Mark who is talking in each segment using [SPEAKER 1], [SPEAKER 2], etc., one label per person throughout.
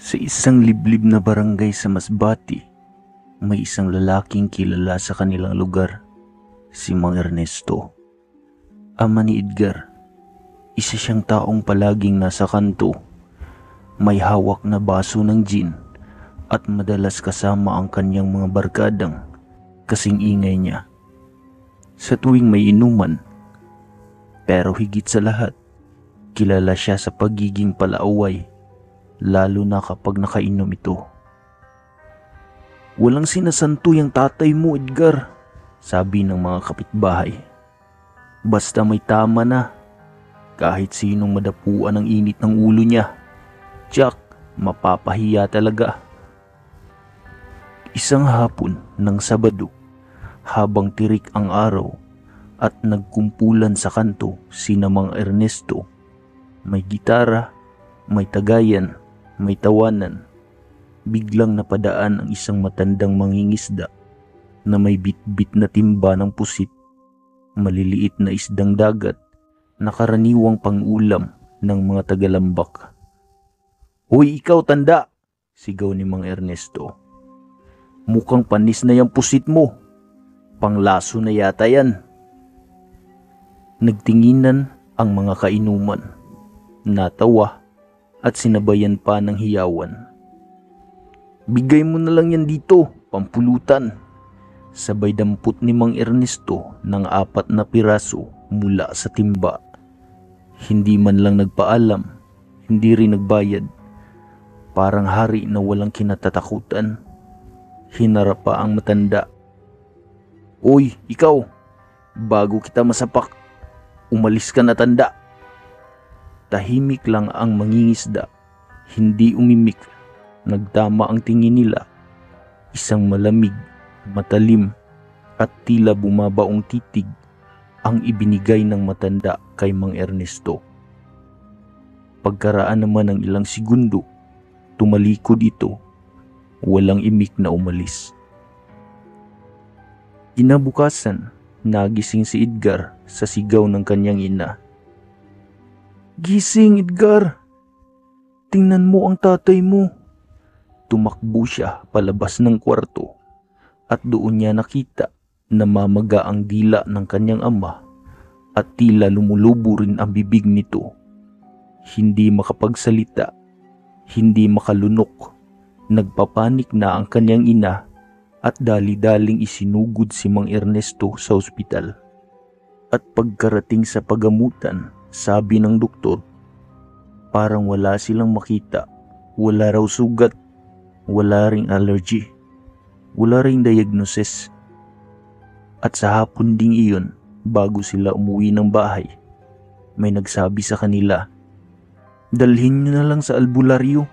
[SPEAKER 1] Sa isang liblib na barangay sa Masbate, may isang lalaking kilala sa kanilang lugar, si Mang Ernesto. Ama ni Edgar, isa siyang taong palaging nasa kanto, may hawak na baso ng gin at madalas kasama ang kanyang mga barkadang kasing ingay niya. Sa tuwing may inuman, pero higit sa lahat, kilala siya sa pagiging palaaway, lalo na kapag nakainom ito. "Walang sinasanto yung tatay mo, Edgar," sabi ng mga kapitbahay. "Basta may tama na, kahit sinong madapuan ang init ng ulo niya, tiyak, mapapahiya talaga." Isang hapon ng Sabado, habang tirik ang araw at nagkumpulan sa kanto sina Mang Ernesto, may gitara, may tagayan, may tawanan, biglang napadaan ang isang matandang mangingisda na may bitbit na timba ng pusit, maliliit na isdang dagat na karaniwang pangulam ng mga tagalambak. "Hoy ikaw tanda!" sigaw ni Mang Ernesto. "Mukhang panis na yung pusit mo. Panglaso na yata yan." Nagtinginan ang mga kainuman, natawa at sinabayan pa ng hiyawan. "Bigay mo na lang yan dito, pampulutan." Sabay dampot ni Mang Ernesto ng 4 na piraso mula sa timba. Hindi man lang nagpaalam, hindi rin nagbayad. Parang hari na walang kinatatakutan. Hinarap pa ang matanda. "Uy, ikaw, bago kita masapak, umalis ka na tanda." Tahimik lang ang mangingisda, hindi umimik. Nagtama ang tingin nila, isang malamig, matalim at tila bumabaong titig ang ibinigay ng matanda kay Mang Ernesto. Pagkaraan naman ng ilang segundo, tumalikod ito, walang imik na umalis. Kinabukasan, nagising si Edgar sa sigaw ng kanyang ina. "Gising, Edgar! Tingnan mo ang tatay mo." Tumakbo siya palabas ng kwarto at doon niya nakita na mamaga ang dila ng kanyang ama at tila lumulubo rin ang bibig nito. Hindi makapagsalita, hindi makalunok. Nagpapanik na ang kanyang ina at dali-daling isinugod si Mang Ernesto sa ospital. At pagkarating sa pagamutan, sabi ng doktor, parang wala silang makita, wala raw sugat, wala ring allergy, wala ring diagnosis. At sa hapon ding iyon, bago sila umuwi ng bahay, may nagsabi sa kanila, "Dalhin nyo na lang sa albularyo,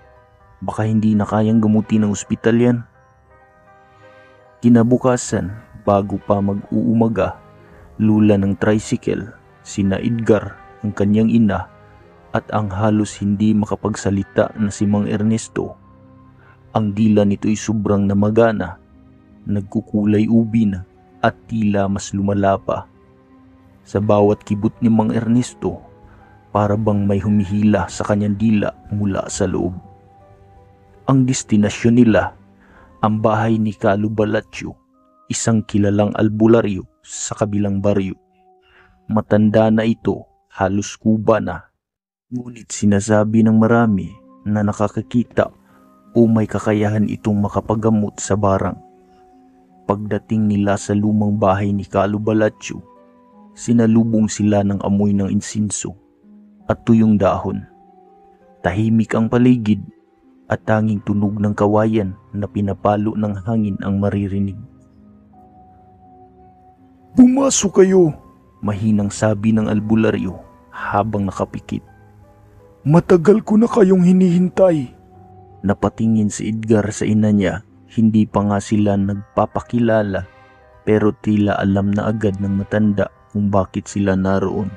[SPEAKER 1] baka hindi na kayang gamutin ng ospital yan." Kinabukasan, bago pa mag-uumaga, lula ng tricycle, sina Edgar, ang kanyang ina, at ang halos hindi makapagsalita na si Mang Ernesto. Ang dila nito'y sobrang namagana, nagkukulay ubi na at tila mas lumala pa. Sa bawat kibot ni Mang Ernesto, para bang may humihila sa kanyang dila mula sa loob. Ang destinasyon nila, ang bahay ni Kalu Balatio, isang kilalang albularyo sa kabilang baryo. Matanda na ito, halos kuba na. Ngunit sinasabi ng marami na nakakakita o may kakayahan itong makapagamot sa barang. Pagdating nila sa lumang bahay ni Kalu Balatio, sinalubong sila ng amoy ng insinso at tuyong dahon. Tahimik ang paligid at tanging tunog ng kawayan na pinapalo ng hangin ang maririnig. "Pumasok kayo," mahinang sabi ng albularyo habang nakapikit. "Matagal ko na kayong hinihintay." Napatingin si Edgar sa ina niya, hindi pa nga sila nagpapakilala pero tila alam na agad ng matanda kung bakit sila naroon.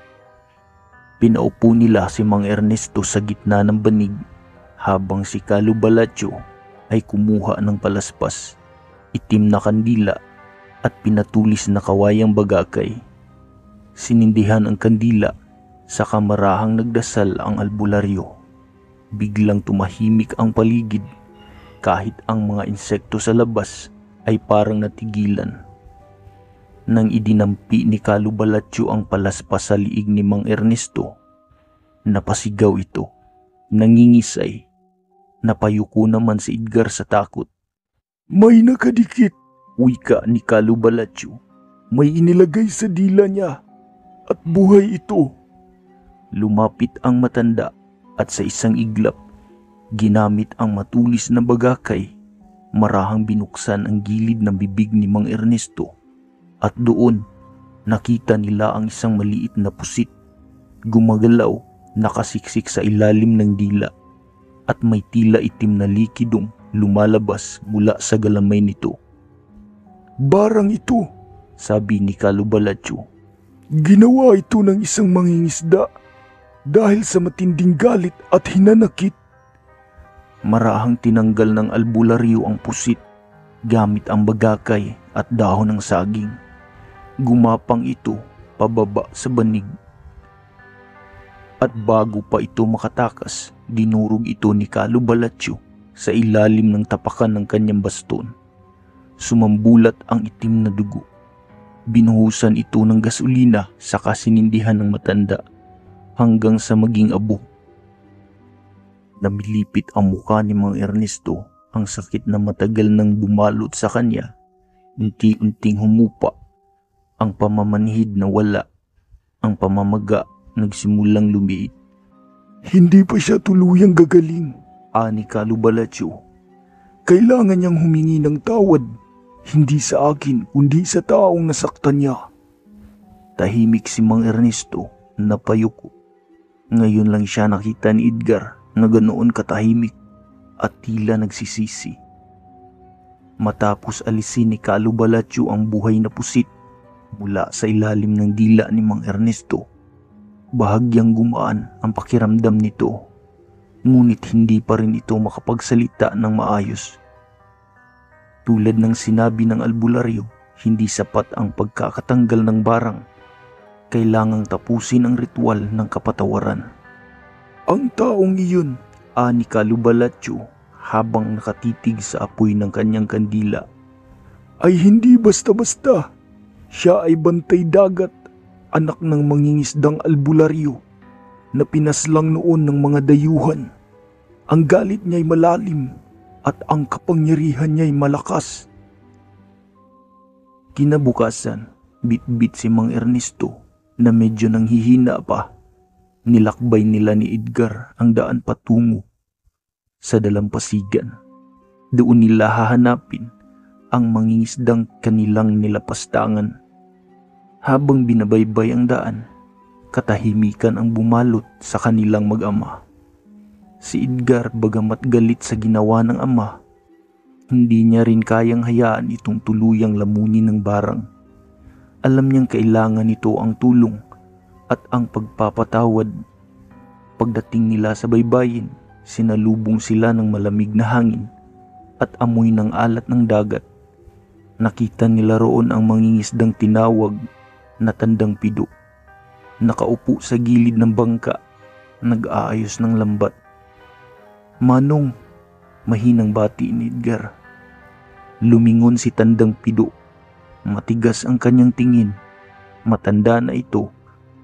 [SPEAKER 1] Pinaupo nila si Mang Ernesto sa gitna ng banig habang si Kalu Balatio ay kumuha ng palaspas, itim na kandila at pinatulis na kawayang bagakay. Sinindihan ang kandila, sa kamarahang nagdasal ang albularyo. Biglang tumahimik ang paligid, kahit ang mga insekto sa labas ay parang natigilan. Nang idinampi ni Calubalaccio ang palaspas sa liig ni Mang Ernesto, napasigaw ito, nangingisay. Napayuko naman si Edgar sa takot. "May nakadikit," wika ni Calubalaccio. "May inilagay sa dila niya at buhay ito." Lumapit ang matanda at sa isang iglap, ginamit ang matulis na bagakay, marahang binuksan ang gilid ng bibig ni Mang Ernesto. At doon, nakita nila ang isang maliit na pusit, gumagalaw, nakasiksik sa ilalim ng dila, at may tila itim na likidong lumalabas mula sa galamay nito. "Barang ito," sabi ni Calubalaccio. "Ginawa ito ng isang mangingisda dahil sa matinding galit at hinanakit." Marahang tinanggal ng albularyo ang pusit gamit ang bagakay at dahon ng saging. Gumapang ito pababa sa banig. At bago pa ito makatakas, dinurog ito ni Calubalaccio sa ilalim ng tapakan ng kanyang baston. Sumambulat ang itim na dugo. Binuhusan ito ng gasolina sa kasinindihan ng matanda hanggang sa maging abo. Namilipit ang mukha ni Mang Ernesto, ang sakit na matagal nang bumalot sa kanya. Unti-unting humupa, ang pamamanhid na wala, ang pamamaga nagsimulang lumiit. "Hindi pa siya tuluyang gagaling," ani Calubalaccio. "Kailangan niyang humingi ng tawad, hindi sa akin kundi sa taong nasaktan niya." Tahimik si Mang Ernesto, napayuko. Ngayon lang siya nakita ni Edgar na ganoon katahimik at tila nagsisisi. Matapos alisin ni Calubalaccio ang buhay na pusit mula sa ilalim ng dila ni Mang Ernesto, bahagyang gumaan ang pakiramdam nito, ngunit hindi pa rin ito makapagsalita ng maayos. Tulad ng sinabi ng albularyo, hindi sapat ang pagkakatanggal ng barang. Kailangang tapusin ang ritual ng kapatawaran. "Ang taong iyon," ani Calubalaccio habang nakatitig sa apoy ng kanyang kandila, "ay hindi basta-basta. Siya ay bantay dagat, anak ng mangingisdang albularyo na pinaslang noon ng mga dayuhan. Ang galit niya'y malalim at ang kapangyarihan niya'y malakas." Kinabukasan, bit-bit si Mang Ernesto na medyo nanghihina pa. Nilakbay nila ni Edgar ang daan patungo sa dalampasigan. Doon nila hahanapin ang mangingisdang kanilang nilapastangan. Habang binabaybay ang daan, katahimikan ang bumalot sa kanilang mag-ama. Si Edgar, bagamat galit sa ginawa ng ama, hindi niya rin kayang hayaan itong tuluyang lamunin ng barang. Alam niyang kailangan nito ang tulong at ang pagpapatawad. Pagdating nila sa baybayin, sinalubong sila ng malamig na hangin at amoy ng alat ng dagat. Nakita nila roon ang mangingisdang tinawag na Tandang Pido. Nakaupo sa gilid ng bangka, nag-aayos ng lambat. "Manong," mahinang bati ni Edgar. Lumingon si Tandang Pido. Matigas ang kanyang tingin. Matanda na ito,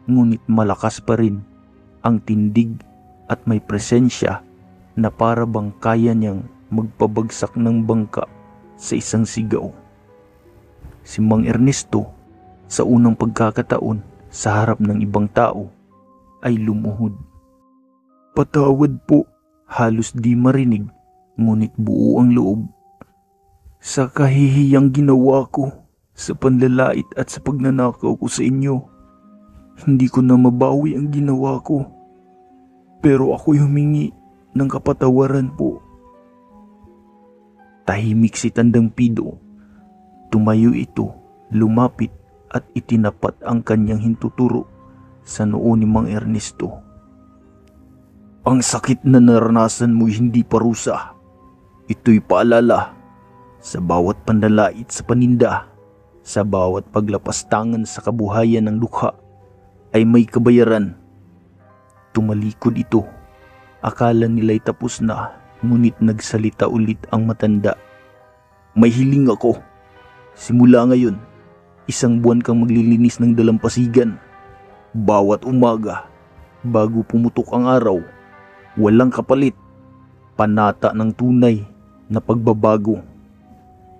[SPEAKER 1] ngunit malakas pa rin ang tindig at may presensya na para bang kaya niyang magpabagsak ng bangka sa isang sigaw. Si Mang Ernesto, sa unang pagkakataon sa harap ng ibang tao, ay lumuhod. "Patawad po," halos di marinig, ngunit buo ang loob. "Sa kahihiyang ginawa ko, sa panlalait at sa pagnanakaw ko sa inyo, hindi ko na mabawi ang ginawa ko. Pero ako'y humingi ng kapatawaran po." Tahimik si Tandang Pido. Tumayo ito, lumapit at itinapat ang kanyang hintuturo sa noo ni Mang Ernesto. "Ang sakit na naranasan mo hindi parusa. Ito'y paalala. Sa bawat panlalait sa paninda, sa bawat paglapastangan sa kabuhayan ng dukha, ay may kabayaran." Tumalikod ito, Akala nila'y tapos na, ngunit nagsalita ulit ang matanda. May hiling ako. Simula ngayon, 1 buwan kang maglilinis ng dalampasigan. Bawat umaga, bago pumutok ang araw, walang kapalit, panata ng tunay na pagbabago.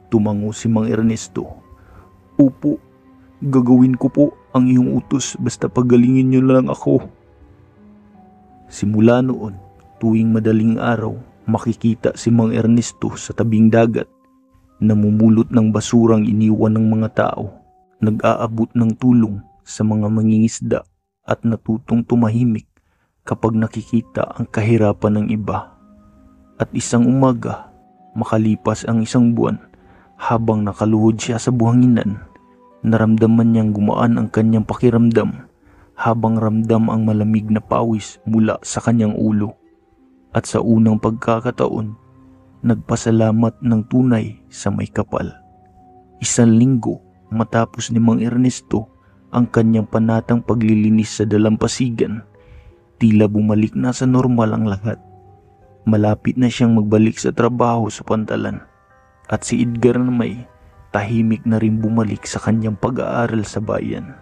[SPEAKER 1] Tumango si Mang Ernesto. Opo, gagawin ko po ang iyong utos basta pagalingin niyo lang ako. Simula noon, tuwing madaling araw, makikita si Mang Ernesto sa tabing dagat, namumulot ng basurang iniwan ng mga tao, nag-aabot ng tulong sa mga mangingisda at natutong tumahimik kapag nakikita ang kahirapan ng iba. At isang umaga, makalipas ang 1 buwan, habang nakaluhod siya sa buhanginan, naramdaman niyang gumaan ang kanyang pakiramdam habang ramdam ang malamig na pawis mula sa kanyang ulo. At sa unang pagkakataon, nagpasalamat ng tunay sa may kapal. 1 linggo matapos ni Mang Ernesto ang kanyang panatang paglilinis sa dalampasigan, tila bumalik na sa normal ang lahat. Malapit na siyang magbalik sa trabaho sa pantalan, at si Edgar na may tahimik na rin bumalik sa kanyang pag-aaral sa bayan.